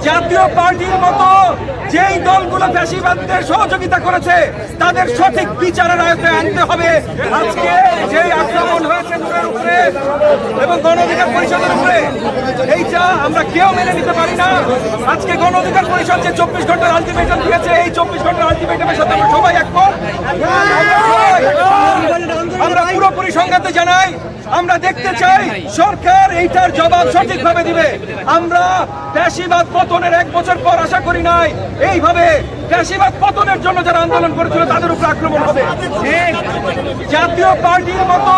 জাতীয় পার্টির মতো যেই দলগুলো ফ্যাসিবাদদের সহযোগিতা করেছে তাদের সঠিক বিচারের আয়ত্তে আনতে হবে। আজকে যেই আক্রমণ হয়েছে নূরের উপরে এবং গণ অধিকার পরিষদের উপরে, এইটা আমরা কেউ মেনে নিতে পারি না। আজকে গণ অধিকার পরিষদ যে 24 ঘন্টার আলটিমেটাম দিয়েছে, এই 24 ঘন্টার আলটিমেটামের সাথে আমরা সবাই একমত। আমরা পুরোপুরি সংঘাতে জানাই, আমরা দেখতে চাই সরকার এইটার জবাব সঠিকভাবে দিবে। আমরা ফ্যাসিবাদ পতনের 1 বছর পর আশা করি নাই এইভাবে ফ্যাসিবাদ পতনের জন্য যারা আন্দোলন করেছিল তাদের উপর আক্রমণ হবে। জাতীয় পার্টির মতো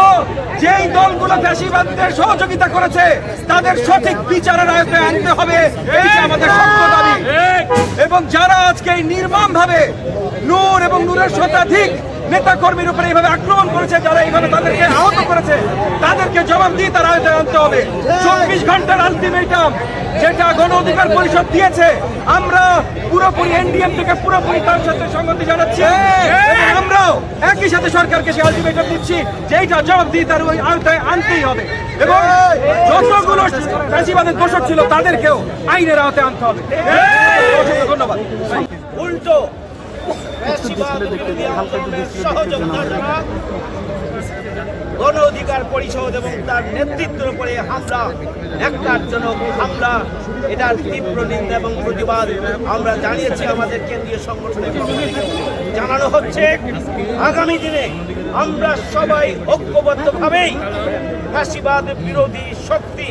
যেই দলগুলো ফ্যাসিবাদদের সহযোগিতা করেছে তাদের সঠিক বিচারের আয়ত্তে আনতে হবে, এইটা আমাদের শক্ত দাবি। এবং যারা আজকে নির্মমভাবে নূর এবং নূরের শতাধিক নেতা কর্মীর উপরে এইভাবে আক্রমণ করেছে, যারা এইভাবে তাদেরকে আহত করেছে, তাদেরকে জবাব দিয়ে তার আয়ত্তে আনতে হবে। 24 ঘন্টার আলটিমেটাম যেটা গণ অধিকার পরিষদ দিয়েছে, আমরা পুরোপুরি এনডিএম থেকে পুরোপুরি তার সাথে সংগতি জানাচ্ছি। আমরাও একই সাথে সরকারকে সেই আলটিমেটাম দিচ্ছি যে এইটা জবাব দিয়ে তার ওই আয়ত্তে আনতেই হবে এবং যতগুলো ফ্যাসিবাদের দোষর ছিল তাদেরকেও আইনের আওতায় আনতে হবে। ধন্যবাদ। উল্টো সহযোগিতা দ্বারা গণ অধিকার পরিষদ এবং তার নেতৃত্বের উপরে হামলা, একটারজনক হামলা, এটার তীব্র নিন্দা এবং প্রতিবাদ আমরা জানিয়েছি। আমাদের কেন্দ্রীয় সংগঠনের জানানো হচ্ছে আগামী দিনে আমরা সবাই ঐক্যবদ্ধভাবেই ফ্যাসিবাদ বিরোধী শক্তি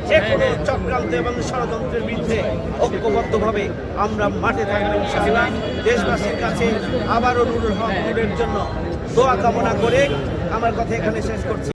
যে কোনো চক্রান্ত এবং ষড়যন্ত্রের বিরুদ্ধে ঐক্যবদ্ধভাবে আমরা মাঠে থাকবো ইনশাআল্লাহ। দেশবাসীর কাছে আবারও নূরের জন্য দোয়া কামনা করে আমার কথা এখানে শেষ করছি।